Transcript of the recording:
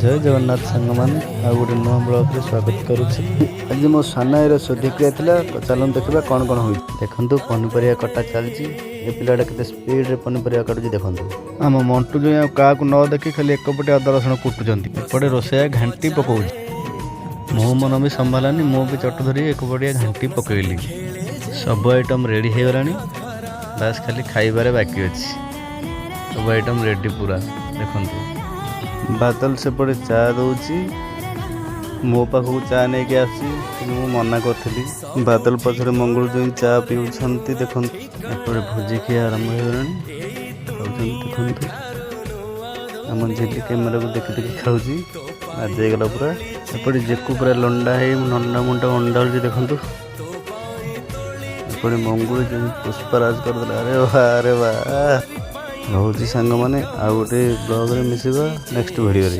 जय जगन्नाथ सांग मैंने आउ गोटे नुआ ब्लॉग स्वागत करुच्छी। आज मो सान भाईर शोधिक्रिया था चलन देखा कौन कौन हो देखु पनीपरिया कटा चलती पिलाटा के स्पीड रे पनीपरिया काटुची देखु आम मंटू जो क्या न देखी खाली एकपटे अदा रसुण कुटुंट एपटे रोसैया घाटी पकाऊँ मो मन भी संभालानी मु भी चट धरी एकपटिया घाटी पकईली सब आइटम रेडी हो गलानी बास खाली खाइबारे बाकी अच्छी सब आइटम रेडी पूरा देखु बादल सेपटे चा दौची मो पाखक चा नहीं कि आसी मना करी बादल पछरे मंगल जो चा पीउछंती देखंतु एपटे भोजी खिया आरंभ हो गलानी देखंतु आम झिल्ली कैमेरा को देखि देखि खाऊची आज गला पूरा एपटे जेकु पूरा लंडा है नंडा मुंडा अंडा देखंतु एपटे मंगल जो पुष्पराज करदेला अरे वाह रोजी सांग मैंने आउ गोटे ब्लॉग रे मिसिबा नेक्स्ट वीडियो रे।